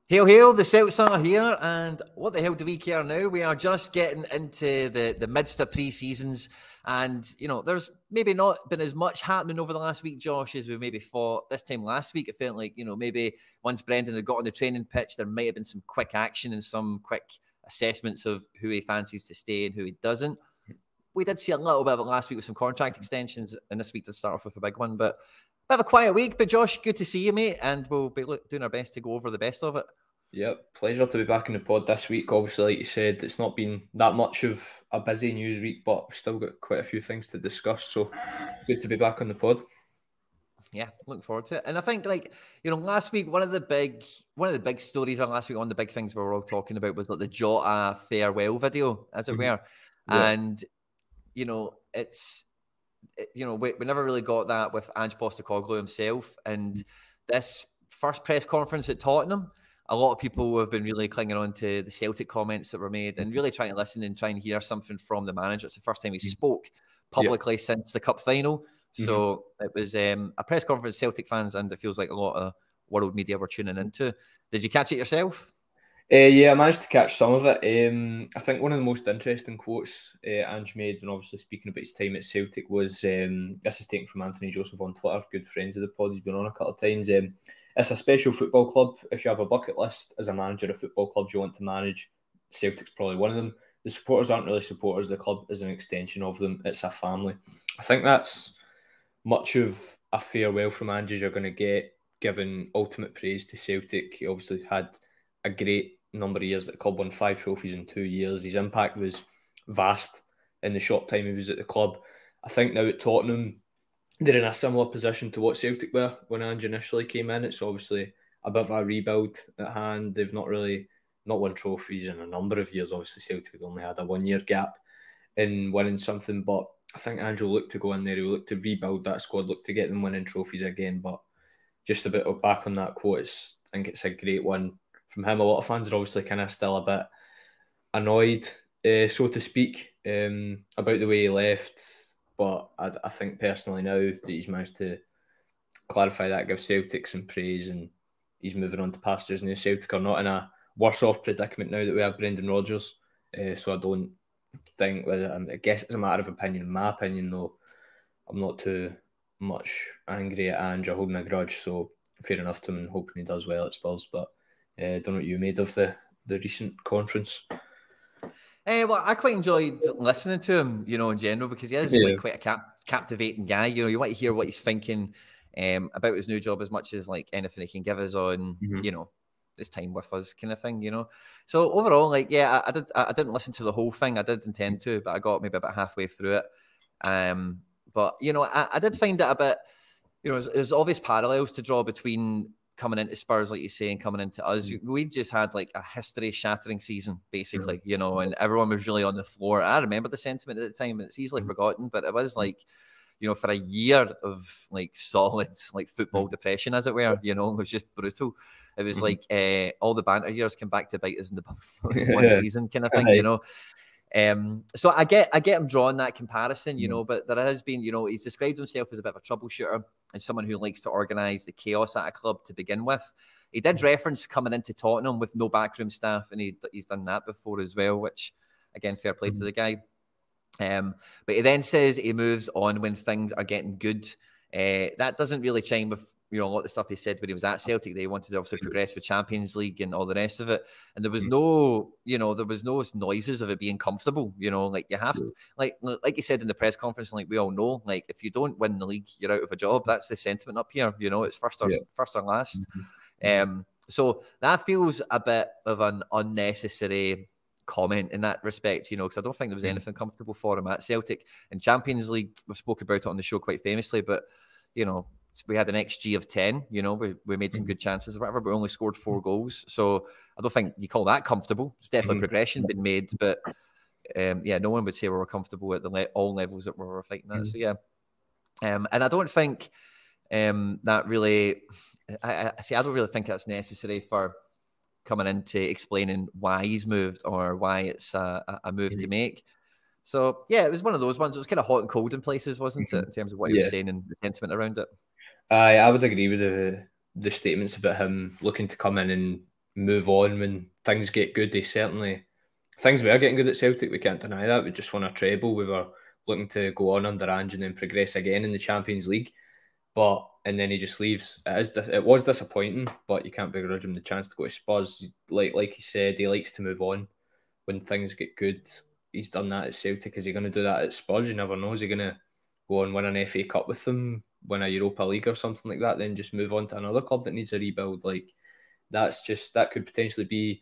Hail, hail, the Celts are here, and what the hell do we care now? We are just getting into the midst of pre-seasons, and, you know, there's maybe not been as much happening over the last week, Josh, as we maybe thought. This time last week, it felt like, you know, maybe once Brendan had got on the training pitch, there might have been some quick action and some quick assessments of who he fancies to stay and who he doesn't. We did see a little bit of it last week with some contract extensions, and this week to start off with a big one, but bit of a quiet week. But Josh, good to see you, mate, and we'll be doing our best to go over the best of it. Yep, pleasure to be back in the pod this week. Obviously, like you said, it's not been that much of a busy news week, but we've still got quite a few things to discuss. So good to be back on the pod. Yeah, looking forward to it. And I think, like, you know, last week, one of the big stories on last week, one of the big things we were all talking about was like the Jota farewell video, as it were. Yeah. And, you know, we never really got that with Ange Postecoglou himself. And this first press conference at Tottenham, a lot of people have been really clinging on to the Celtic comments that were made and really trying to listen and try and hear something from the manager. It's the first time he spoke publicly since the cup final. So it was a press conference, Celtic fans, and it feels like a lot of world media were tuning into. Did you catch it yourself? Yeah, I managed to catch some of it. I think one of the most interesting quotes Ange made, and obviously speaking about his time at Celtic, was this is taken from Anthony Joseph on Twitter, good friends of the pod. He's been on a couple of times. It's a special football club. If you have a bucket list as a manager of football clubs you want to manage, Celtic's probably one of them. The supporters aren't really supporters. The club is an extension of them. It's a family. I think that's much of a farewell from Ange you're going to get, given ultimate praise to Celtic. He obviously had a great number of years at the club, won 5 trophies in 2 years. His impact was vast in the short time he was at the club. I think now at Tottenham, they're in a similar position to what Celtic were when Ange initially came in. It's obviously a bit of a rebuild at hand. They've not won trophies in a number of years. Obviously, Celtic had only had a 1-year gap in winning something, but I think Ange will look to go in there. He'll look to rebuild that squad, look to get them winning trophies again. But just a bit of back on that quote, I think it's a great one from him. A lot of fans are obviously kind of still a bit annoyed, so to speak, about the way he left. But I think personally now that he's managed to clarify that, give Celtic some praise, and he's moving on to pastures new. Celtic are not in a worse off predicament now that we have Brendan Rodgers. So I don't think, I guess it's a matter of opinion. In my opinion, though, I'm not too much angry at Ange or holding a grudge. So fair enough to him, and hoping he does well at Spurs. But I don't know what you made of the recent conference. Well, I quite enjoyed listening to him, you know, in general, because he is like quite a captivating guy. You know, you want to hear what he's thinking about his new job as much as like anything he can give us on, you know, his time with us kind of thing, you know. So overall, like, yeah, I didn't listen to the whole thing. I did intend to, but I got maybe about halfway through it. But, you know, I did find it a bit, you know, there's obvious parallels to draw between coming into Spurs, like you say, and coming into us. We just had like a history-shattering season, basically, you know, and everyone was really on the floor. I remember the sentiment at the time, and it's easily forgotten, but it was like, you know, for a year of like solid like football depression, as it were, you know, it was just brutal. It was like all the banter years came back to bite us in the one season kind of thing, you know. So I get him drawing that comparison, you know, but there has been, you know, he's described himself as a bit of a troubleshooter and someone who likes to organise the chaos at a club to begin with. He did reference coming into Tottenham with no backroom staff, and he's done that before as well, which, again, fair play to the guy. But he then says he moves on when things are getting good. That doesn't really chime with, you know, a lot of the stuff he said when he was at Celtic. They wanted to obviously progress with Champions League and all the rest of it. And there was no, you know, there was no noises of it being comfortable. You know, like you have to, like you said in the press conference, like we all know, like if you don't win the league, you're out of a job. That's the sentiment up here. You know, it's first or last. So that feels a bit of an unnecessary comment in that respect, you know, because I don't think there was anything comfortable for him at Celtic. In Champions League, we've spoke about it on the show quite famously, but, you know, we had an XG of 10, you know, we made some good chances or whatever, but we only scored 4 goals. So I don't think you call that comfortable. It's definitely progression been made, but no one would say we were comfortable at all levels that we were fighting at. So yeah. And I don't think that really, I don't really think that's necessary for coming into explaining why he's moved or why it's a move to make. So yeah, it was one of those ones. It was kind of hot and cold in places, wasn't it, in terms of what he was saying and the sentiment around it? I would agree with the statements about him looking to come in and move on when things get good. Things were getting good at Celtic, we can't deny that. We just won a treble. We were looking to go on under Ange and then progress again in the Champions League. And then he just leaves. It was disappointing, but you can't begrudge him the chance to go to Spurs. Like he said, he likes to move on when things get good. He's done that at Celtic. Is he going to do that at Spurs? You never know. Is he going to go and win an FA Cup with them, win a Europa League or something like that, then just move on to another club that needs a rebuild? Like, that could potentially be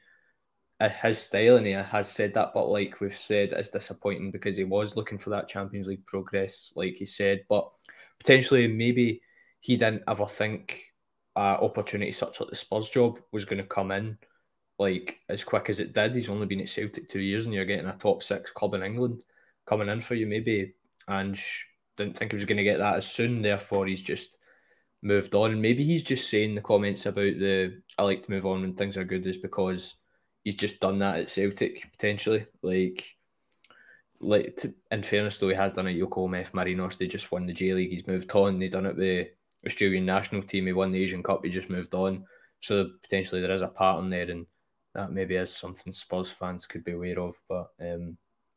his style, and he has said that. But like we've said, it's disappointing because he was looking for that Champions League progress, like he said. But potentially, maybe he didn't ever think an opportunity such like the Spurs job was going to come in like as quick as it did. He's only been at Celtic 2 years, and you're getting a top 6 club in England coming in for you. Maybe Ange didn't think he was going to get that as soon, therefore he's just moved on. And maybe he's just saying the comments about I like to move on when things are good is because he's just done that at Celtic, potentially. In fairness though, he has done it at Yokohama F. Marinos. They just won the J-League. He's moved on. They done it with the Australian national team. He won the Asian Cup. He just moved on. So potentially there is a pattern there, and that maybe is something Spurs fans could be aware of. But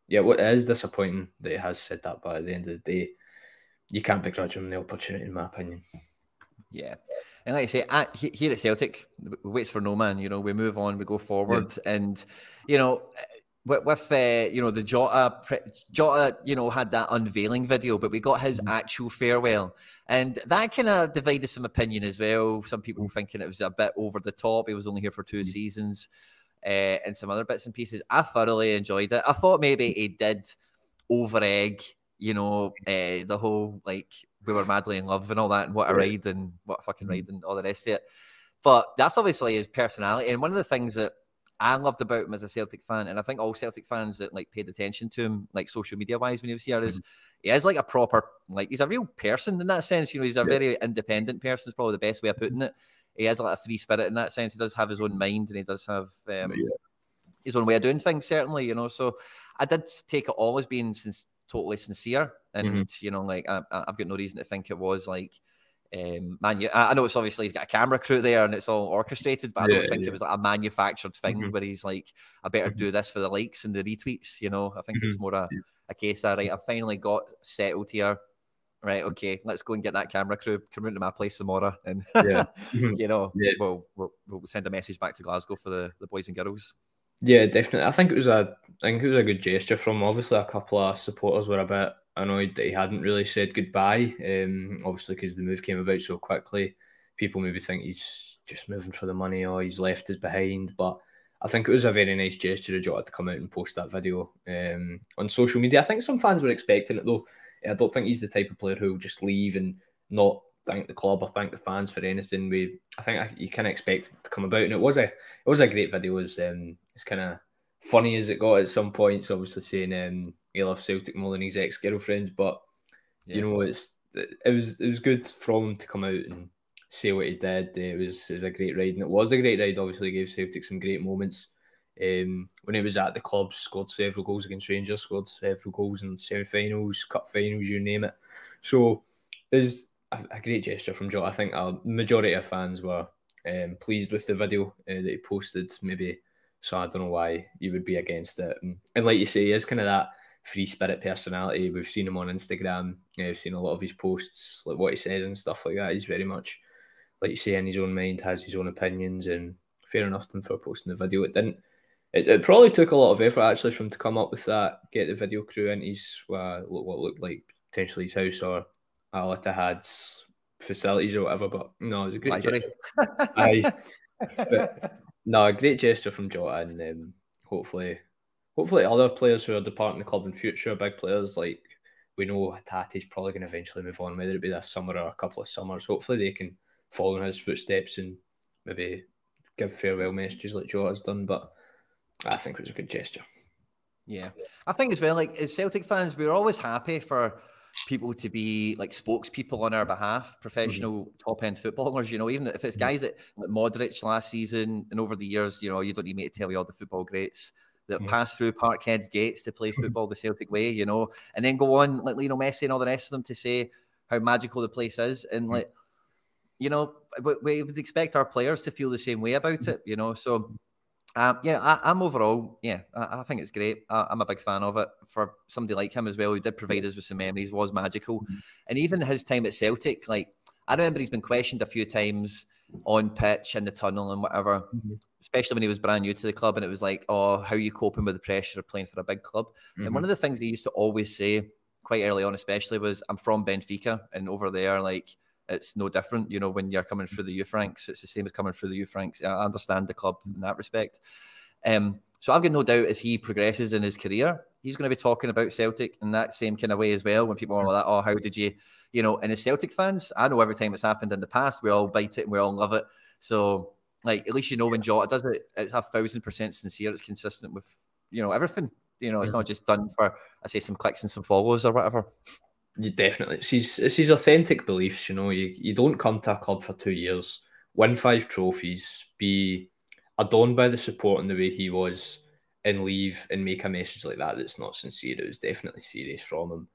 yeah, it is disappointing that he has said that. But at the end of the day, you can't begrudge him the opportunity, in my opinion. Yeah. And like I say, here at Celtic, we waits for no man. You know, we move on, we go forward. Yeah. And, you know, with you know, the Jota, you know, had that unveiling video, but we got his actual farewell. And that kind of divided some opinion as well. Some people thinking it was a bit over the top. He was only here for 2 seasons and some other bits and pieces. I thoroughly enjoyed it. I thought maybe he did over-egg, you know, the whole, like, we were madly in love and all that, and what a ride and what a fucking ride and all the rest of it. But that's obviously his personality. And one of the things that I loved about him as a Celtic fan, and I think all Celtic fans that like paid attention to him, like social media wise when he was here, is he is like a proper, like, he's a real person in that sense. You know, he's a very independent person, is probably the best way of putting it. He has like a free spirit in that sense. He does have his own mind, and he does have his own way of doing things, certainly, you know. So I did take it all as being totally sincere. And, you know, like, I've got no reason to think it was like, I know it's obviously he's got a camera crew there and it's all orchestrated, but I don't think it was like a manufactured thing where he's like, I better do this for the likes and the retweets, you know. I think it's more a case of, right, I finally got settled here. Right, okay, let's go and get that camera crew, come round to my place tomorrow, and you know, we'll send a message back to Glasgow for the boys and girls. Yeah, definitely. I think it was a good gesture from him. Obviously, a couple of supporters were a bit annoyed that he hadn't really said goodbye. Obviously, because the move came about so quickly, people maybe think he's just moving for the money or he's left us behind. But I think it was a very nice gesture of Jota to come out and post that video on social media. I think some fans were expecting it though. I don't think he's the type of player who will just leave and not thank the club or thank the fans for anything. I think you can expect it to come about, and it was a great video. It's kind of funny as it got at some points, obviously saying he loves Celtic more than his ex-girlfriends, but you know, it was good from him to come out and say what he did. It was a great ride, and it was a great ride. Obviously, he gave Celtic some great moments. When he was at the club, scored several goals against Rangers, scored several goals in semi-finals, cup finals, you name it. So it was a great gesture from Jota. I think a majority of fans were pleased with the video that he posted. Maybe, so I don't know why you would be against it. And like you say, he is kind of that free spirit personality. We've seen him on Instagram. We've seen a lot of his posts, like what he says and stuff like that. He's very much, like you say, in his own mind, has his own opinions, and fair enough to him for posting the video. It probably took a lot of effort actually for him to come up with that, get the video crew in his what looked like potentially his house or Al Ittihad's facilities or whatever. But no, it was a great gesture. A great gesture from Jota, and hopefully other players who are departing the club in future, big players, like we know Tate's probably going to eventually move on, whether it be this summer or a couple of summers. Hopefully they can follow in his footsteps and maybe give farewell messages like Jota's done. But I think it was a good gesture. Yeah. I think as well, like, as Celtic fans, we're always happy for people to be like spokespeople on our behalf, professional top-end footballers, you know, even if it's guys that, like Modric last season and over the years, you know, you don't need me to tell you all the football greats that have passed through Parkhead's gates to play football the Celtic way, you know, and then go on, like, you know, Messi and all the rest of them to say how magical the place is. And like, you know, we would expect our players to feel the same way about it, you know. So, I'm overall, I think it's great. I'm a big fan of it. For somebody like him as well, who did provide us with some memories, was magical. And even his time at Celtic, like, I remember he's been questioned a few times on pitch, in the tunnel and whatever, especially when he was brand new to the club. And it was like, oh, how are you coping with the pressure of playing for a big club? And one of the things he used to always say, quite early on especially, was, I'm from Benfica, and over there, like, it's no different. You know, when you're coming through the youth ranks, it's the same as coming through the youth ranks. I understand the club in that respect. So I've got no doubt as he progresses in his career, he's going to be talking about Celtic in that same kind of way as well. When people are like, oh, how did you know, and as Celtic fans, I know every time it's happened in the past, we all bite it and we all love it. So, like, at least, you know, when Jota does it, it's 1,000% sincere. It's consistent with, you know, everything. You know, it's not just done for, I say, some clicks and some follows or whatever. You definitely. It's his authentic beliefs, you know. You don't come to a club for 2 years, win 5 trophies, be adorned by the support in the way he was, and leave and make a message like that that's not sincere. It was definitely serious from him.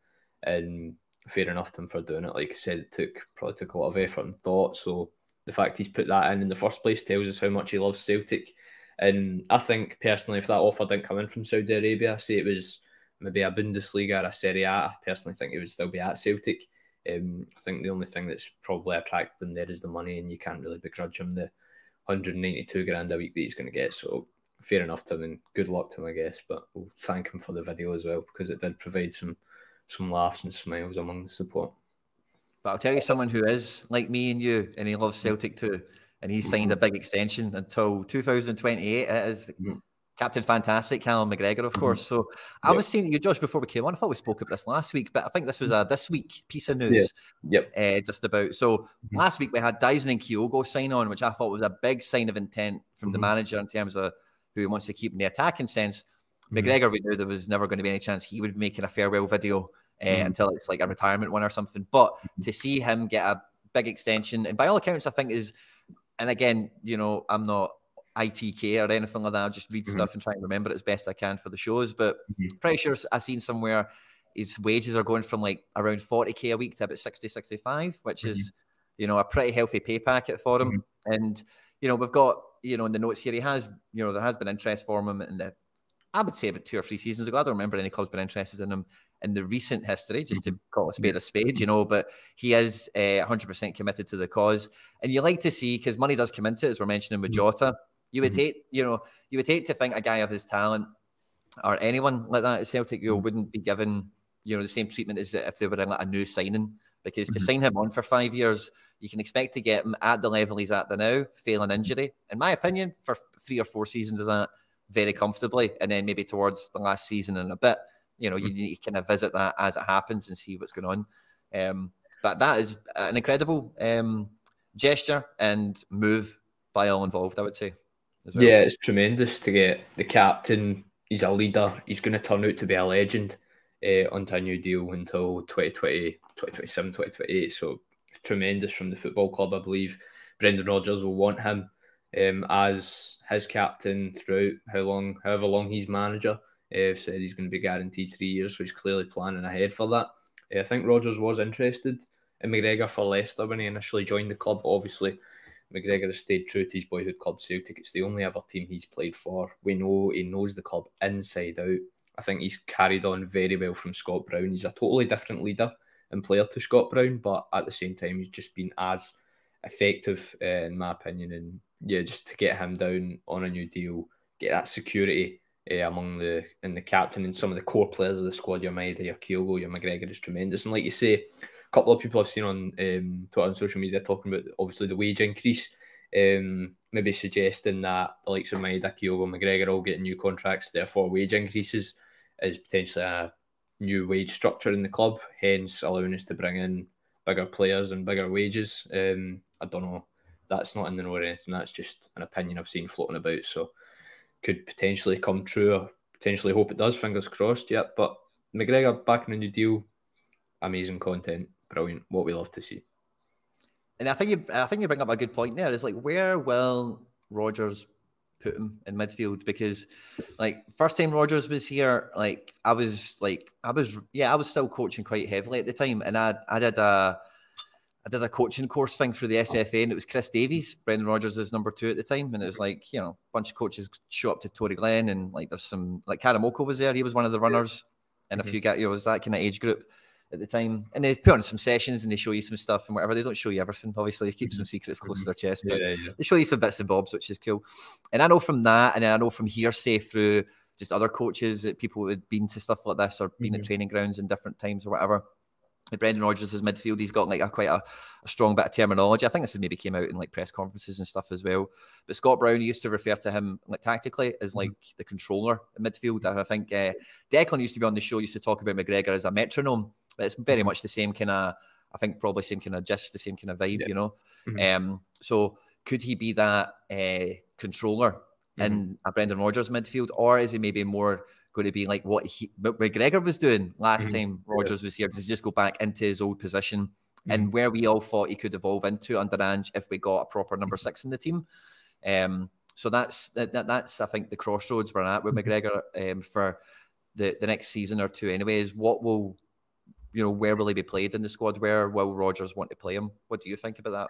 And fair enough to him for doing it. Like I said, it probably took a lot of effort and thought. So the fact he's put that in the first place tells us how much he loves Celtic. And I think, personally, if that offer didn't come in from Saudi Arabia, say it was maybe a Bundesliga or a Serie A, I personally think he would still be at Celtic. I think the only thing that's probably attracted him there is the money, and you can't really begrudge him the 192 grand a week that he's going to get. So fair enough to him, and good luck to him, I guess. But we'll thank him for the video as well, because it did provide some laughs and smiles among the support. But I'll tell you someone who is like me and you, and he loves Celtic too, and he signed a big extension until 2028. It is Captain Fantastic, Callum McGregor, of course. So I was saying to you, Josh, before we came on, I thought we spoke about this last week, but I think this was a this week piece of news. Just about. So last week we had Dyson and Kyogo sign on, which I thought was a big sign of intent from the manager in terms of who he wants to keep in the attacking sense. McGregor, we knew there was never going to be any chance he would be making a farewell video until it's like a retirement one or something. But to see him get a big extension, and by all accounts, I think is, and again, you know, I'm not ITK or anything like that. I'll just read stuff and try and remember it as best I can for the shows. But pretty sure I've seen somewhere his wages are going from like around 40k a week to about 60, 65, which is, you know, a pretty healthy pay packet for him. And, you know, we've got, you know, in the notes here, he has, you know, there has been interest for him in the, I would say about 2 or 3 seasons ago. I don't remember any clubs been interested in him in the recent history, just to call a spade, you know, but he is 100% committed to the cause. And you like to see, because money does come into it, as we're mentioning with Jota, you would hate, you know, you would hate to think a guy of his talent or anyone like that at Celtic, you know, wouldn't be given, you know, the same treatment as if they were in like a new signing, because to sign him on for 5 years, you can expect to get him at the level he's at the now, failing injury. In my opinion, for 3 or 4 seasons of that, very comfortably, and then maybe towards the last season and a bit, you know, you need to kind of visit that as it happens and see what's going on. But that is an incredible gesture and move by all involved, I would say. Well. Yeah, it's tremendous to get the captain. He's a leader. He's going to turn out to be a legend onto a new deal until 2020, 2027, 2028. So tremendous from the football club. I believe Brendan Rodgers will want him as his captain throughout however long he's manager. Said he's going to be guaranteed 3 years, so he's clearly planning ahead for that. I think Rodgers was interested in McGregor for Leicester when he initially joined the club. Obviously, McGregor has stayed true to his boyhood club Celtic. It's the only ever team he's played for. We know he knows the club inside out. I think he's carried on very well from Scott Brown. He's a totally different leader and player to Scott Brown, but at the same time, he's just been as effective, in my opinion. And yeah, just to get him down on a new deal, get that security among the captain and some of the core players of the squad, your Maeda, your Kyogo, your McGregor, is tremendous. And like you say, a couple of people I've seen on Twitter and social media talking about obviously the wage increase, maybe suggesting that the likes of Maeda, Kyogo, McGregor all getting new contracts, therefore wage increases is potentially a new wage structure in the club, hence allowing us to bring in bigger players and bigger wages. I don't know. That's not in the know or anything. That's just an opinion I've seen floating about. So could potentially come true, or potentially hope it does. Fingers crossed. Yeah, but McGregor back in a new deal, amazing content, brilliant. What we love to see. And I think you bring up a good point there. Is like, where will Rodgers put him in midfield? Because like first time Rodgers was here, like I was still coaching quite heavily at the time, and I did I did a coaching course thing through the SFA, and it was Chris Davies, Brendan Rodgers' number 2 at the time, and it was like, you know, a bunch of coaches show up to Tory Glen, and like there's some, like Karamoko was there, he was one of the runners, and a few guys, you know, it was that kind of age group at the time, and they put on some sessions and they show you some stuff and whatever. They don't show you everything, obviously, they keep some secrets close to their chest, but they show you some bits and bobs, which is cool. And I know from that, and then I know from hearsay through just other coaches that people who had been to stuff like this or been at training grounds in different times or whatever. Brendan Rodgers' midfield, he's got like quite a strong bit of terminology. I think this maybe came out in like press conferences and stuff as well. But Scott Brown used to refer to him like tactically as like the controller in midfield. And I think Declan used to be on the show, used to talk about McGregor as a metronome. But it's very much the same kind of, I think probably same kind of gist, the same kind of vibe, you know. So could he be that controller in a Brendan Rodgers midfield, or is he maybe more going to be like what McGregor was doing last time Rodgers was here, to just go back into his old position and where we all thought he could evolve into under Ange if we got a proper number 6 in the team. So that's I think the crossroads we're at with McGregor for the next season or two anyway, is what will, you know, where will he be played in the squad? Where will Rodgers want to play him? What do you think about that?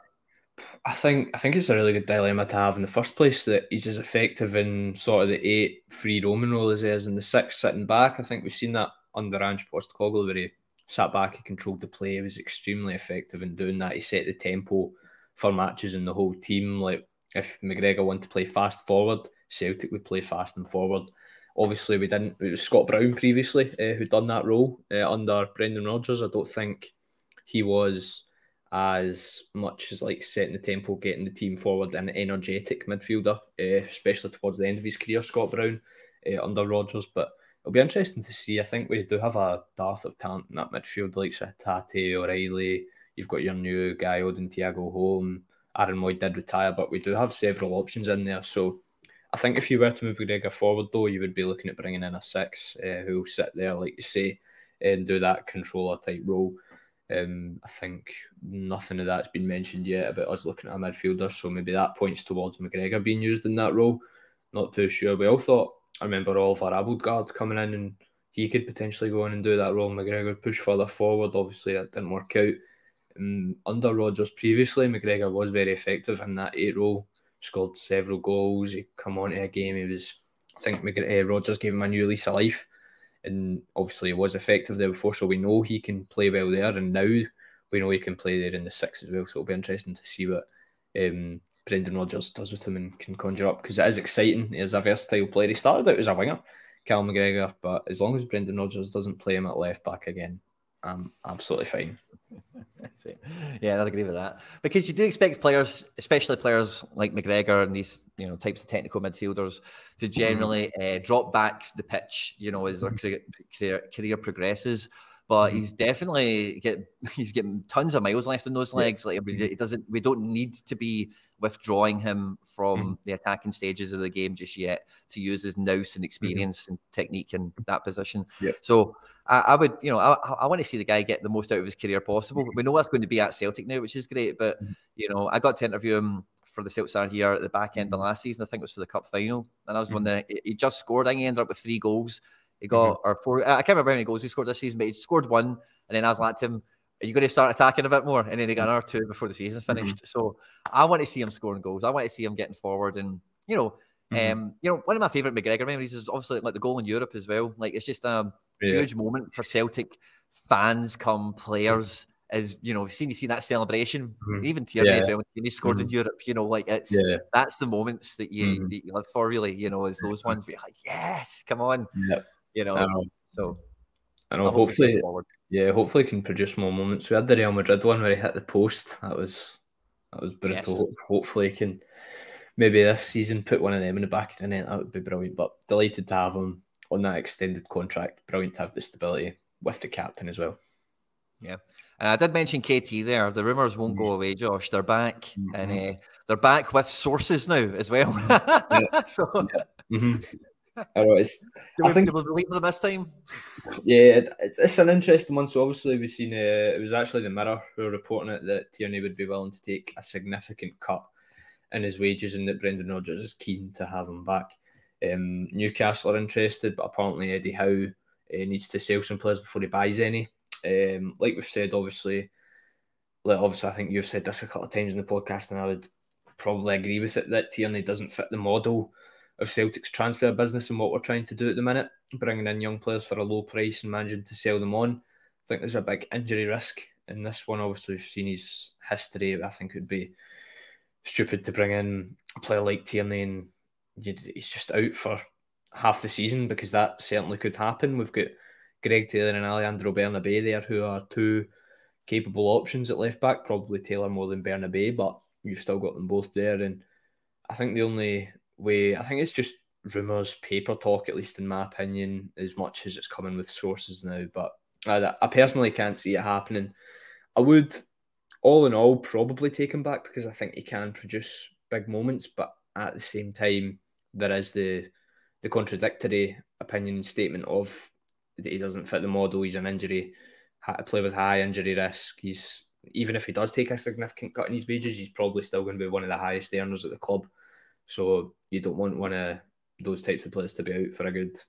I think it's a really good dilemma to have in the first place, that he's as effective in sort of the 8 free roaming role as he is in the 6 sitting back. I think we've seen that under Ange Postecoglou, where he sat back, he controlled the play, he was extremely effective in doing that. He set the tempo for matches in the whole team. Like if McGregor wanted to play fast forward, Celtic would play fast and forward. Obviously we didn't. It was Scott Brown previously who'd done that role under Brendan Rodgers. I don't think he was as much as like setting the tempo, getting the team forward, an energetic midfielder, especially towards the end of his career, Scott Brown, under Rodgers. But it'll be interesting to see. I think we do have a dearth of talent in that midfield, like Tete, O'Reilly. You've got your new guy, Odin Thiago Home. Aaron Moy did retire, but we do have several options in there. So I think if you were to move McGregor forward, though, you would be looking at bringing in a 6 who will sit there, like you say, and do that controller type role. I think nothing of that's been mentioned yet about us looking at a midfielder, so maybe that points towards McGregor being used in that role. Not too sure. We all thought, I remember Oliver Abildgaard coming in and he could potentially go in and do that role. McGregor would push further forward. Obviously, that didn't work out. Under Rodgers previously, McGregor was very effective in that 8 role, scored several goals. He'd come onto a game. I think Rodgers gave him a new lease of life. And obviously, he was effective there before, so we know he can play well there. And now we know he can play there in the 6 as well. So it'll be interesting to see what Brendan Rodgers does with him and can conjure up, because it is exciting. He's a versatile player. He started out as a winger, Callum McGregor, but as long as Brendan Rodgers doesn't play him at left back again, I'm absolutely fine. Yeah, I'd agree with that, because you do expect players, especially players like McGregor and these, you know, types of technical midfielders, to generally drop back the pitch, you know, as their career progresses. But he's definitely he's getting tons of miles left in those legs. Like it doesn't, we don't need to be withdrawing him from the attacking stages of the game just yet to use his nous and experience and technique in that position. So I would, you know, I want to see the guy get the most out of his career possible. We know what's going to be at Celtic now, which is great. But you know, I got to interview him for the Celts are here at the back end of last season. I think it was for the cup final, and I was the one that he just scored. I think he ended up with 3 goals. He got or 4. I can't remember how many goals he scored this season, but he scored 1. And then I was like to him, "Are you going to start attacking a bit more?" And then he got another 2 before the season finished. So I want to see him scoring goals. I want to see him getting forward. And you know, one of my favourite McGregor memories is obviously like the goal in Europe as well. Like it's just a huge moment for Celtic fans, come players. As you know, we've seen that celebration, even Tierney as well, when he scored in Europe. You know, like that's the moments that you live for, really. You know, is those ones where you're like, yes, come on. You know, so I know. Hopefully, hopefully he can produce more moments. We had the Real Madrid one where he hit the post. That was brutal. Yes. Hopefully he can maybe this season put one of them in the back of the net. That would be brilliant. But delighted to have him on that extended contract. Brilliant to have the stability with the captain as well. Yeah. I did mention KT there. The rumours won't go away, Josh. They're back, and they're back with sources now as well. So, I know, I think we'll believe them this time. Yeah, it's an interesting one. So obviously we've seen it was actually the Mirror who were reporting it that Tierney would be willing to take a significant cut in his wages, and that Brendan Rodgers is keen to have him back. Newcastle are interested, but apparently Eddie Howe needs to sell some players before he buys any. Like we've said, obviously obviously I think you've said this a couple of times in the podcast, and I would probably agree with it, that Tierney doesn't fit the model of Celtic's transfer business and what we're trying to do at the minute, bringing in young players for a low price and managing to sell them on. I think there's a big injury risk in this one. Obviously, we've seen his history. I think it would be stupid to bring in a player like Tierney and he's just out for half the season, because that certainly could happen. We've got Greg Taylor and Alejandro Bernabé there, who are two capable options at left back, probably Taylor more than Bernabé, but you've still got them both there. And I think the only way, I think it's just rumours, paper talk, at least in my opinion, as much as it's coming with sources now. But I personally can't see it happening. I would, all in all, probably take him back, because I think he can produce big moments, but at the same time, there is the contradictory opinion and statement of that he doesn't fit the model. He's an injury, had to play with high injury risk. Even if he does take a significant cut in his wages, he's probably still going to be one of the highest earners at the club. So you don't want one of those types of players to be out for a good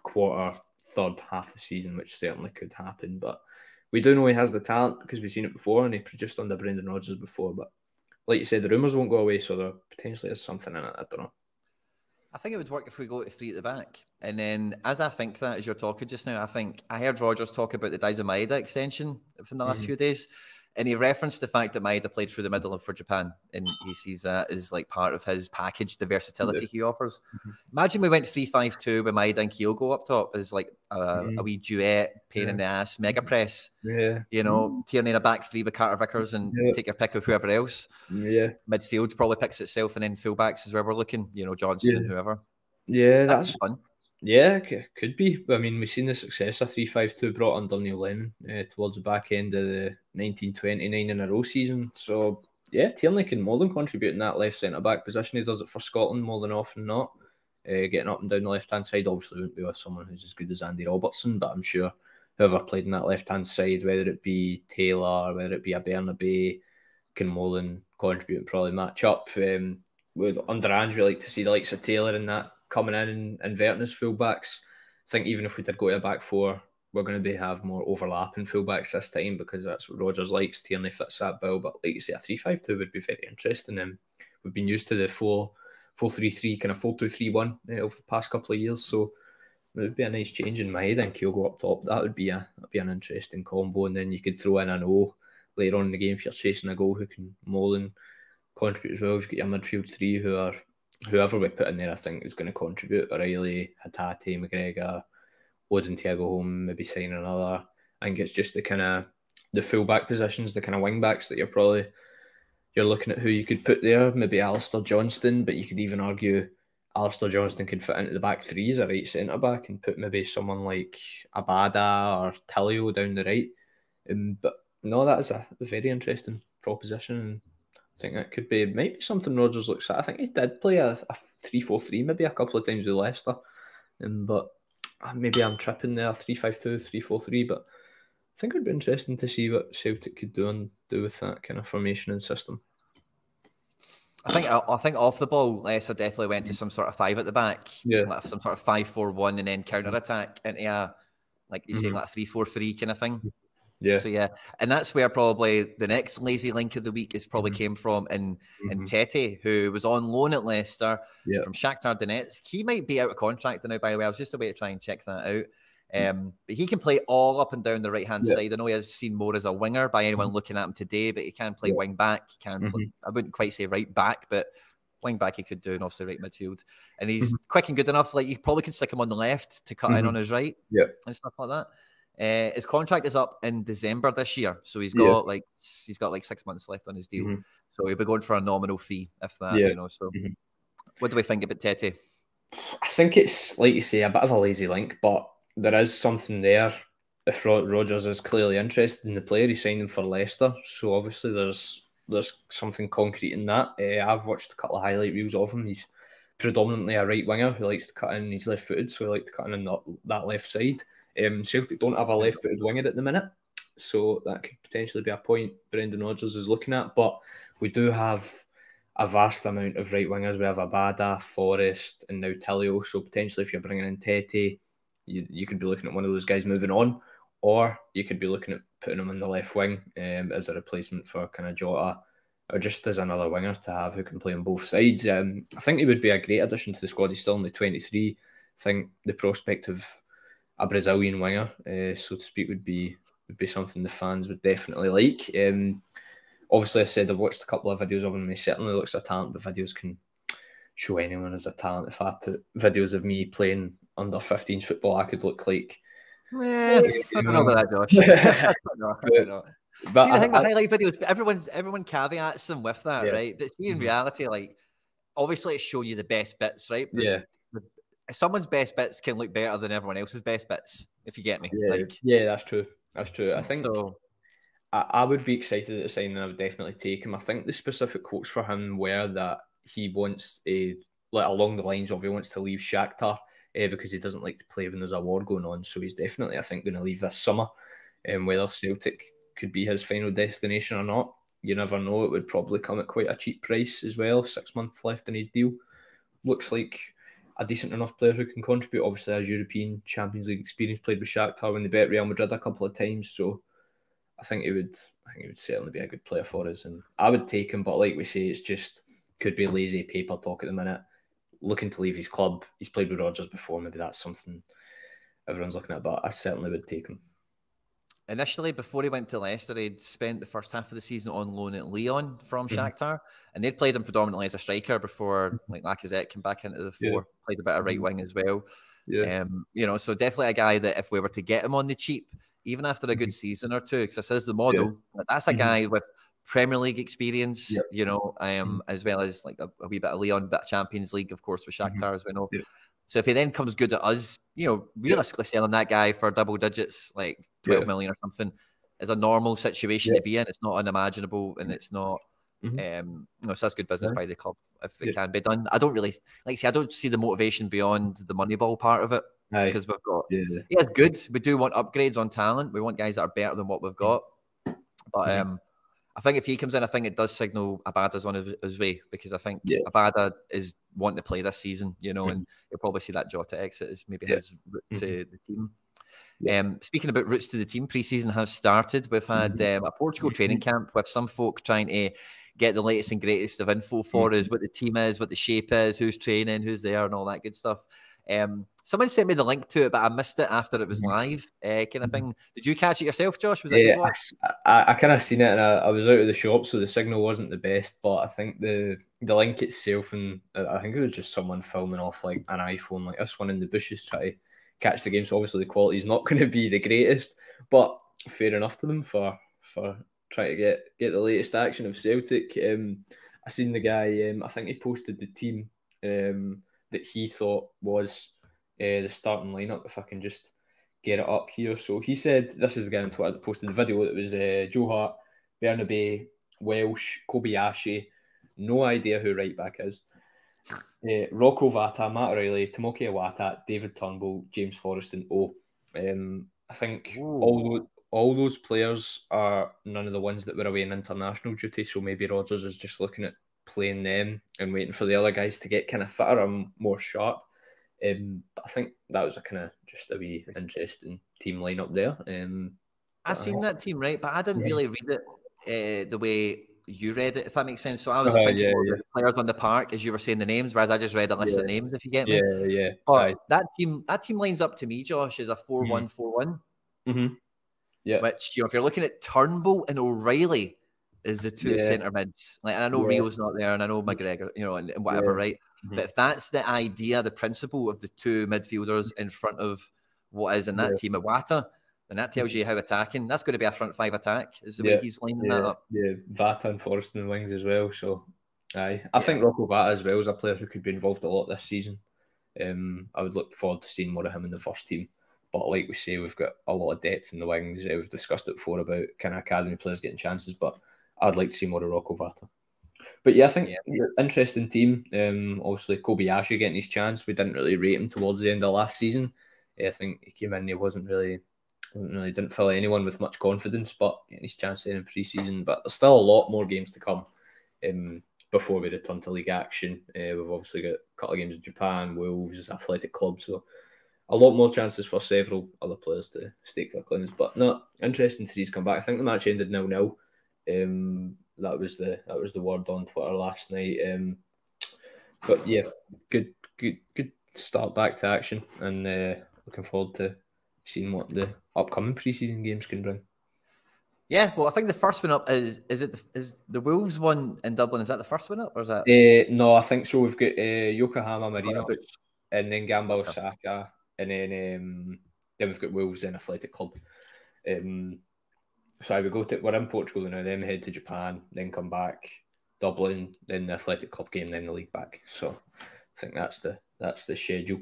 quarter, third half the season, which certainly could happen. But we do know he has the talent, because we've seen it before, and he produced under Brendan Rodgers before. But like you said, the rumours won't go away, so there potentially is something in it. I don't know. I think it would work if we go to 3 at the back. And then, as I think that, as you're talking just now, I think I heard Rodgers talk about the Daizen Maeda extension from the last few days. And he referenced the fact that Maeda played through the middle for Japan. And he sees that as like part of his package, the versatility he offers. Imagine we went 3-5-2 with Maeda and Kyogo up top as like a wee duet, pain in the ass, mega press. Yeah. You know, Tierney in a back three with Carter Vickers and take your pick of whoever else. Yeah. Midfield probably picks itself, and then fullbacks is where we're looking, you know, Johnson and whoever. Yeah, that's fun. Yeah, could be. I mean, we've seen the success of 3-5-2 brought under Neil Lennon towards the back end of the 1929 in a row season. So, yeah, Tierney can more than contribute in that left centre-back position. He does it for Scotland more than often not. Getting up and down the left-hand side obviously wouldn't be with someone who's as good as Andy Robertson, but I'm sure whoever played in that left-hand side, whether it be Taylor, whether it be a Bernabé, can more than contribute and probably match up. Under Ange, we like to see the likes of Taylor in that coming in and inverting as fullbacks. I think even if we did go to a back four, we're going to have more overlapping fullbacks this time, because that's what Rodgers likes. Tierney fits that bill, but like you say, a 3-5-2 would be very interesting. We've been used to the 4-3-3, kind of 4-2-3-1 over the past couple of years, so it would be a nice change in my head. And Kyogo up top, that would be an interesting combo. And then you could throw in an O later on in the game if you're chasing a goal, who can more than contribute as well. You've got your midfield three who are, whoever we put in there, I think is going to contribute. O'Reilly, Hatate, McGregor, Odin, Thiago Home, maybe sign another. I think it's just the kind of the full-back positions, the kind of wing-backs that you're looking at who you could put there. Maybe Alistair Johnston, but you could even argue Alistair Johnston could fit into the back three as a right centre-back and put maybe someone like Abada or Tilio down the right. But no, that is a very interesting proposition, and I think that could be maybe something Rodgers looks at. I think he did play a 3-4-3 maybe a couple of times with Leicester, but maybe I'm tripping there, 3-5-2, 3-4-3. But I think it would be interesting to see what Celtic could do with that kind of formation and system. I think off the ball, Leicester definitely went to some sort of 5 at the back, like some sort of 5-4-1, and then counter attack into a, like you say, like a 3-4-3 kind of thing. Yeah. So yeah, and that's where probably the next lazy link of the week is probably came from in Tete, who was on loan at Leicester from Shakhtar Donetsk. He might be out of contract now, by the way. I was just away to try and check that out. But he can play all up and down the right hand side. I know he has seen more as a winger by anyone looking at him today, but he can play wing back. He can play, I wouldn't quite say right back, but wing back he could do, and obviously right midfield. And he's quick and good enough. Like, you probably can stick him on the left to cut in on his right, and stuff like that. His contract is up in December this year, so he's got like 6 months left on his deal. So he'll be going for a nominal fee, if that, you know. So, what do we think about Tete? I think it's, like you say, a bit of a lazy link, but there is something there. If Rodgers is clearly interested in the player, he signed him for Leicester, so obviously there's something concrete in that. I've watched a couple of highlight reels of him. He's predominantly a right winger who likes to cut in. He's left-footed, so he likes to cut in on that left side. Celtic don't have a left-footed winger at the minute, so that could potentially be a point Brendan Rodgers is looking at. But we do have a vast amount of right wingers. We have Abada, Forrest, and now Tilio. So potentially, if you're bringing in Tete, you could be looking at one of those guys moving on, or you could be looking at putting him on the left wing as a replacement for kind of Jota, or just as another winger to have who can play on both sides. I think he would be a great addition to the squad. He's still only 23. I think the prospect of a Brazilian winger, so to speak, would be something the fans would definitely like. Obviously, I said I've watched a couple of videos of him, and he certainly looks a talent, but videos can show anyone as a talent. If I put videos of me playing under 15s football, I could look like... I don't know about that, Josh. I don't know. But see, the thing with highlight videos, everyone caveats them with that, right? But see, in reality, like, obviously it's showing you the best bits, right? But someone's best bits can look better than everyone else's best bits, if you get me. That's true. That's true. I think so. I would be excited at the signing, and I would definitely take him. I think the specific quotes for him were that he wants along the lines of he wants to leave Shakhtar because he doesn't like to play when there's a war going on. So he's definitely, I think, going to leave this summer. Whether Celtic could be his final destination or not, you never know. It would probably come at quite a cheap price as well. 6 months left in his deal. Looks like a decent enough player who can contribute. Obviously, has European Champions League experience, played with Shakhtar when they beat Real Madrid a couple of times. So I think he would certainly be a good player for us, and I would take him. But like we say, it's just could be lazy paper talk at the minute. Looking to leave his club. He's played with Rodgers before. Maybe that's something everyone's looking at. But I certainly would take him. Initially, before he went to Leicester, he'd spent the first half of the season on loan at Lyon from Shakhtar, and they'd played him predominantly as a striker before, like, Lacazette came back into the fore, played a bit of right wing as well. So definitely a guy that if we were to get him on the cheap, even after a good season or two, because this is the model, that's a guy with Premier League experience, as well as like a wee bit of Lyon, bit of Champions League, of course, with Shakhtar as we know. So if he then comes good at us, realistically selling that guy for double digits, like 12 million or something, is a normal situation to be in. It's not unimaginable, and it's not. So that's good business by the club if it can be done. I don't really I don't see the motivation beyond the Moneyball part of it, because we've got. It's good. We do want upgrades on talent. We want guys that are better than what we've got, but I think if he comes in, I think it does signal Abada's on his way, because I think Abada is wanting to play this season, and you'll probably see that Jota exit as maybe his route to the team. Speaking about routes to the team, pre-season has started. We've had a Portugal training camp with some folk trying to get the latest and greatest of info for us, what the team is, what the shape is, who's training, who's there, and all that good stuff. Someone sent me the link to it, but I missed it after it was live, kind of thing. Did you catch it yourself, Josh? Was it I kind of seen it, and I was out of the shop, so the signal wasn't the best. But I think the link itself, and I think it was just someone filming off like an iPhone, like this one in the bushes, trying to catch the game. So obviously the quality is not going to be the greatest, but fair enough to them for trying to get the latest action of Celtic. I seen the guy. I think he posted the team that he thought was the starting lineup, if I can just get it up here. So he said, this is the guy on Twitter that posted the video, it was Joe Hart, Bernabe, Welsh, Kobayashi, no idea who right back is, Rocco Vata, Matt O'Reilly, Tomoki Iwata, David Turnbull, James Forrest, and O. I think all those players are none of the ones that were away in international duty, so maybe Rodgers is just looking at playing them and waiting for the other guys to get kind of fitter and more sharp. But I think that was a kind of just a wee interesting team lineup there. I seen that team, right, but I didn't really read it the way you read it, if that makes sense. So I was thinking more the players on the park as you were saying the names, whereas I just read a list of names, if you get me. But that team lines up to me, Josh, as a 4-1-4-1. Which, if you're looking at Turnbull and O'Reilly is the two centre mids. Like, and I know Rio's not there, and I know McGregor, and whatever, right? But if that's the idea, the principle of the two midfielders in front of what is in that team at Wata, then that tells you how attacking. That's going to be a front five attack, is the way he's lining that up. Vata and Forrest in the wings as well. So, I think Rocco Vata as well is a player who could be involved a lot this season. I would look forward to seeing more of him in the first team. But like we say, we've got a lot of depth in the wings. We've discussed it before about kind of academy players getting chances, but I'd like to see more of Rocco Vata. But I think interesting team. Obviously, Kobayashi getting his chance. We didn't really rate him towards the end of last season. I think he came in, he didn't fill anyone with much confidence, but getting his chance there in pre-season. But there's still a lot more games to come before we return to league action. We've obviously got a couple of games in Japan, Wolves, Athletic Club. So a lot more chances for several other players to stake their claims. But no, interesting to see he's come back. I think the match ended 0-0. That was the word on Twitter last night. But yeah, good start back to action, and looking forward to seeing what the upcoming pre-season games can bring. Yeah, well, I think the first one up is the Wolves one in Dublin. Is that the first one up, or is that? No, I think so. We've got Yokohama Marinos, and then Gambal Saka, and then we've got Wolves and Athletic Club. So we're in Portugal now. Then we head to Japan, then come back, Dublin, then the Athletic Club game, then the league back. So I think that's the schedule.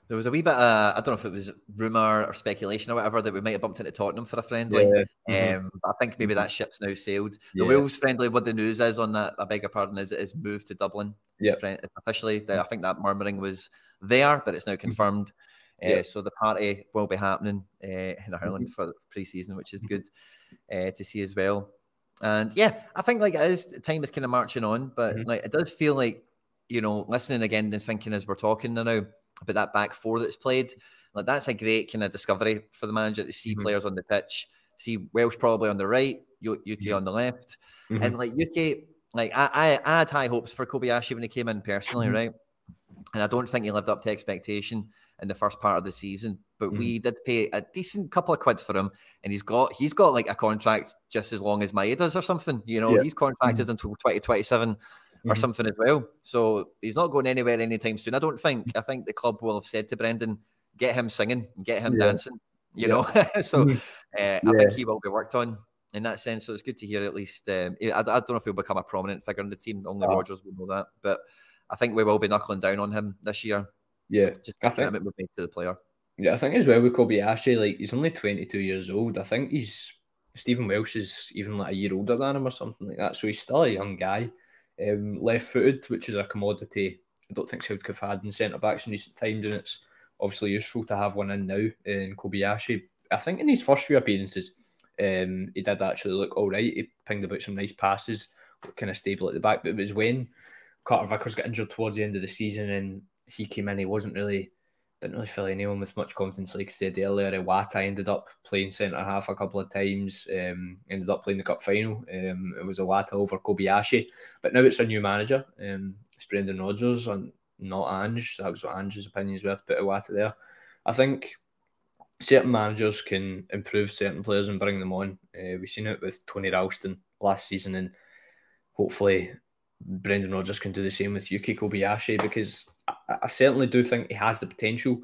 There was a wee bit, I don't know if it was rumour or speculation or whatever, that we might have bumped into Tottenham for a friendly. Yeah. I think maybe that ship's now sailed. The Wolves friendly, what the news is on that, I beg your pardon, is it is moved to Dublin. Yeah. It's officially, I think that murmuring was there, but it's now confirmed. So the party will be happening in Ireland for the pre-season, which is good to see as well. And yeah, I think like time is kind of marching on, but like it does feel like, you know, listening again and thinking as we're talking now about that back four that's played, like that's a great kind of discovery for the manager to see players on the pitch, see Welsh probably on the right, UK on the left, and like UK, like I had high hopes for Kobayashi when he came in personally, right? And I don't think he lived up to expectation in the first part of the season, but we did pay a decent couple of quid for him, and he's got like a contract just as long as Maeda's or something, you know. He's contracted until 2027 or something as well, so he's not going anywhere anytime soon. I think the club will have said to Brendan, get him singing, get him dancing, you know. So I think he will be worked on in that sense, so it's good to hear at least. I don't know if he'll become a prominent figure in the team, only Rodgers will know that, but I think we will be knuckling down on him this year. Yeah, just the commitment we've made to the player. Yeah, I think as well with Kobayashi, like he's only 22 years old. I think Stephen Welsh is even like a year older than him or something like that. So he's still a young guy, left-footed, which is a commodity I don't think Celtic have had in centre backs in recent times, and it's obviously useful to have one in now. In Kobayashi, I think in his first few appearances, he did actually look all right. He pinged about some nice passes, kind of stable at the back. But it was when Carter Vickers got injured towards the end of the season and he came in, he didn't really fill anyone with much confidence. Like I said earlier, Iwata ended up playing centre-half a couple of times, ended up playing the cup final. It was Iwata over Kobayashi, but now it's a new manager. It's Brendan Rodgers and not Ange. That was what Ange's opinions were, to put Iwata there. I think certain managers can improve certain players and bring them on. We've seen it with Tony Ralston last season, and hopefully Brendan Rodgers can do the same with Yuki Kobayashi, because I certainly do think he has the potential,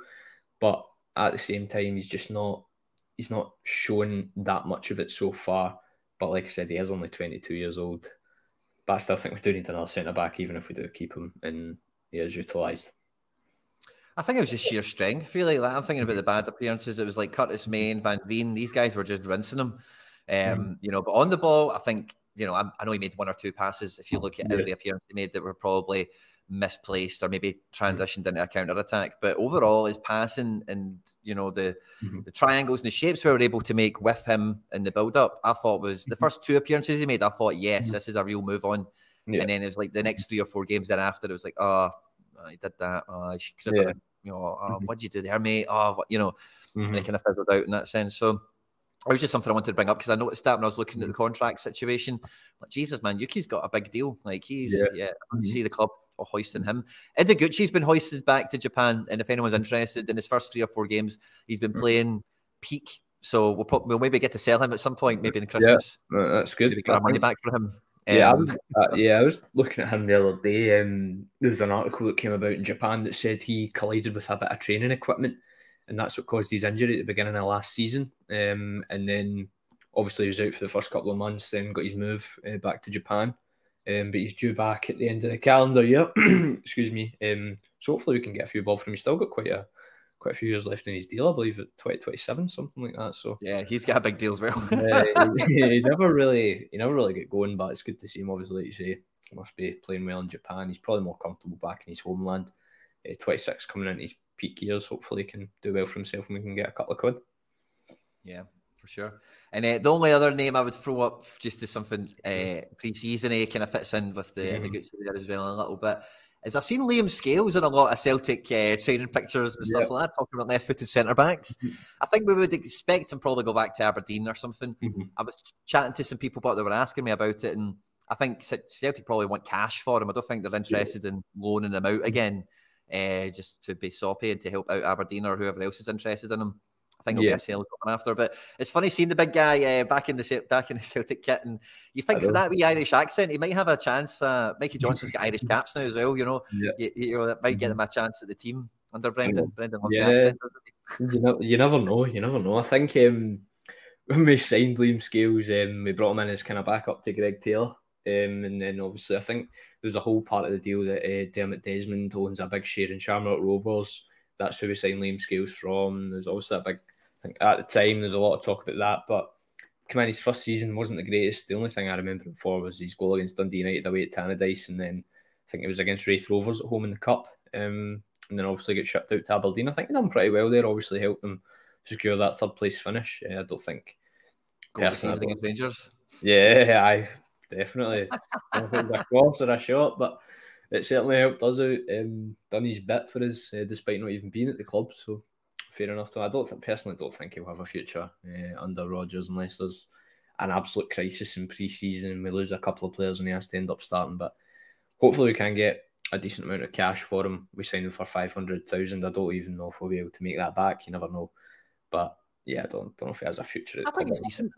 but at the same time he's not shown that much of it so far. But like I said, he is only 22 years old, but I still think we do need another centre back, even if we do keep him and he is utilised. I think it was just sheer strength, really. Like, I'm thinking about the bad appearances. It was like Curtis May and Van Veen. These guys were just rinsing them, you know. But on the ball, I think, you know, I know he made one or two passes, if you look at every appearance he made, that were probably misplaced or maybe transitioned into a counter-attack. But overall, his passing and, you know, the triangles and the shapes we were able to make with him in the build-up, I thought was the first two appearances he made, I thought, yes, this is a real move on. And then it was like the next 3 or 4 games thereafter, it was like, oh, he did that. Oh, I should have done it. You know, oh, what'd you do there, mate? Oh, you know, and it kind of fizzled out in that sense. So it was just something I wanted to bring up, because I noticed that when I was looking at the contract situation. Like, Jesus, man, Yuki's got a big deal. Like, he's, I see the club hoisting him. Ideguchi's been hoisted back to Japan, and if anyone's interested, in his first 3 or 4 games, he's been playing peak. So we'll maybe get to sell him at some point, maybe in Christmas. Yeah, that's good. Maybe get our money back for him. I was looking at him the other day. There was an article that came about in Japan that said he collided with a bit of training equipment, and that's what caused his injury at the beginning of last season. And then obviously he was out for the first couple of months, then got his move back to Japan. But he's due back at the end of the calendar year. Excuse me. So hopefully we can get a few bob from him. He's still got quite a few years left in his deal, I believe, at 2027, something like that. So yeah, he's got a big deal as well. he never really get going, but it's good to see him. Obviously, like you say, he must be playing well in Japan. He's probably more comfortable back in his homeland. 26 coming into his peak years. Hopefully, he can do well for himself and we can get a couple of quid. Yeah, for sure. And the only other name I would throw up just as something pre-season kind of fits in with the Gucci there as well a little bit is I've seen Liam Scales in a lot of Celtic training pictures and stuff like that, talking about left-footed centre-backs. I think we would expect him probably go back to Aberdeen or something. I was chatting to some people, but they were asking me about it, and I think Celtic probably want cash for him. I don't think they're interested in loaning him out again, just to be soppy and to help out Aberdeen or whoever else is interested in him. I think he'll get a sale going after. But it's funny seeing the big guy back in the Celtic kit, and you think with that wee Irish accent, he might have a chance. Mikey Johnson's got Irish caps now as well. You know, that might get him a chance at the team under Brendan. Brendan loves the accent, doesn't he? You never know. You never know. I think when we signed Liam Scales, we brought him in as kind of backup to Greg Taylor. And then obviously I think there's a whole part of the deal that Dermot Desmond owns a big share in Shamrock Rovers. That's who we signed Liam Scales from. There's obviously a big, I think at the time there's a lot of talk about that, but come in, his first season wasn't the greatest. The only thing I remember him for was his goal against Dundee United away at Tannadice, and then I think it was against Wraith Rovers at home in the Cup, and then obviously get shipped out to Aberdeen. I think he done pretty well there, obviously helped them secure that third place finish. I don't think goal season against Rangers. Yeah, definitely. I don't think it was a cross or a shot, but it certainly helped us out. Done his bit for us, despite not even being at the club. So fair enough. So I personally don't think he'll have a future under Rodgers unless there's an absolute crisis in pre-season and we lose a couple of players and he has to end up starting. But hopefully we can get a decent amount of cash for him. We signed him for 500,000. I don't even know if we'll be able to make that back. You never know. But yeah, I don't know if he has a future. I think it's decent.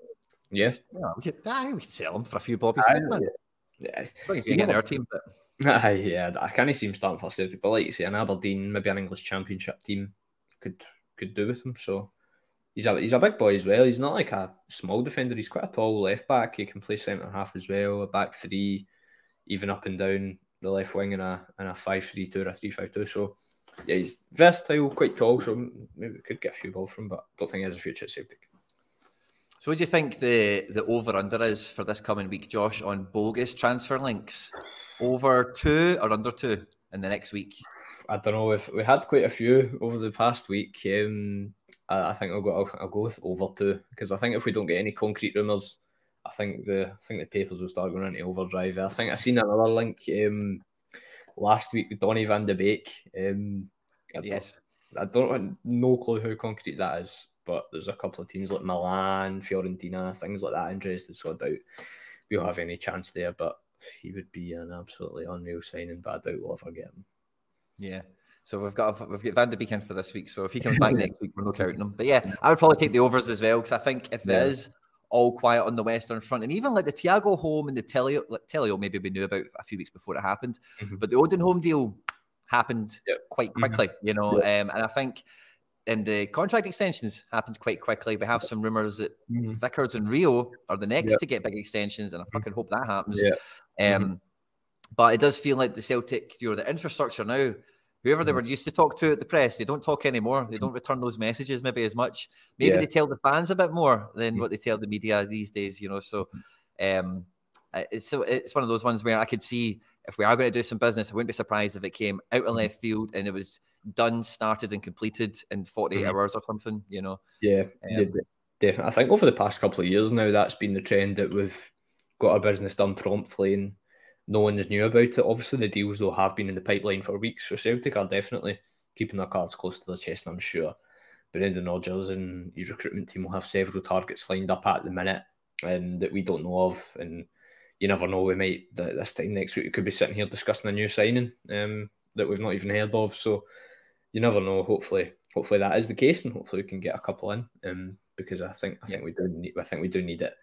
Yes. Yeah, we could sell him for a few bobbies. Yeah. He's going to get our team, but yeah, I can't see him starting for Celtic. But like you say, an Aberdeen, maybe an English Championship team could do with him. So he's a big boy as well. He's not like a small defender. He's quite a tall left back. He can play centre half as well, a back three, even up and down the left wing in a 5-3-2 or a 3-5-2. So yeah, he's versatile, quite tall. So maybe we could get a few balls from him, but I don't think he has a future at Celtic. So what do you think the over-under is for this coming week, Josh, on bogus transfer links? Over 2 or under 2 in the next week? I don't know. If we had quite a few over the past week, I think I'll go with over 2, because I think if we don't get any concrete rumours, I think the papers will start going into overdrive. I think I seen another link last week with Donny van de Beek. Yes, I don't have no clue how concrete that is. But there's a couple of teams like Milan, Fiorentina, things like that interested, so I doubt we'll have any chance there. But he would be an absolutely unreal signing, but I doubt we'll ever get him. Yeah. So we've got Van de Beek in for this week. So if he comes back next week, we're not counting him. But yeah, I would probably take the overs as well, because I think if there is all quiet on the Western Front, and even like the Thiago home and the Telio, maybe we knew about a few weeks before it happened, but the Odin home deal happened quite quickly, you know, and I think. And the contract extensions happened quite quickly. We have some rumours that Vickers and Rio are the next to get big extensions, and I fucking hope that happens. But it does feel like the Celtic, the infrastructure now, whoever they were used to talk to at the press, they don't talk anymore. They don't return those messages maybe as much. Maybe they tell the fans a bit more than what they tell the media these days, you know. So it's one of those ones where I could see if we are going to do some business, I wouldn't be surprised if it came out of left field and it was done, started and completed in 48 hours or something, you know. Yeah, definitely. I think over the past couple of years now, that's been the trend, that we've got our business done promptly and no one knew about it. Obviously, the deals, though, have been in the pipeline for weeks, so Celtic are definitely keeping their cards close to their chest, I'm sure. Brendan Rodgers and his recruitment team will have several targets lined up at the minute and that we don't know of, and you never know, we might, this time next week, we could be sitting here discussing a new signing that we've not even heard of, so you never know. Hopefully that is the case, and hopefully we can get a couple in, because I think we do need it.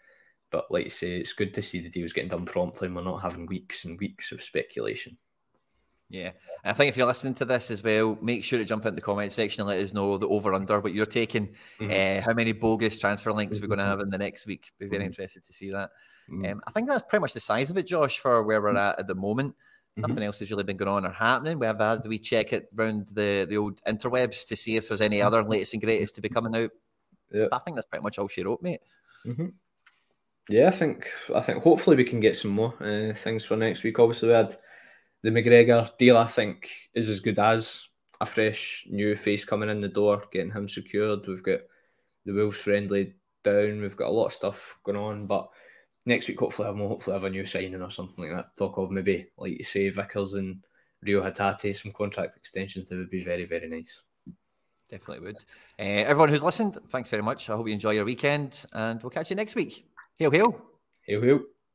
But like you say, it's good to see the deals getting done promptly and we're not having weeks and weeks of speculation. Yeah, and I think if you're listening to this as well, make sure to jump into the comment section and let us know the over-under, what you're taking, how many bogus transfer links we're going to have in the next week. Be very interested to see that. I think that's pretty much the size of it, Josh, for where we're at the moment. Nothing else has really been going on or happening. We have had we check it around the old interwebs to see if there's any other latest and greatest to be coming out. Yeah. I think that's pretty much all she wrote, mate. Yeah, I think hopefully we can get some more things for next week. Obviously, we had the McGregor deal. I think is as good as a fresh new face coming in the door, getting him secured. We've got the Wolves friendly down. We've got a lot of stuff going on, but next week hopefully have a new signing or something like that to talk of. Maybe like you say, Vickers and Rio Hatate some contract extensions, that would be very, very nice. Definitely would. Everyone who's listened, thanks very much. I hope you enjoy your weekend, and we'll catch you next week. Hail, hail. Hail, hail.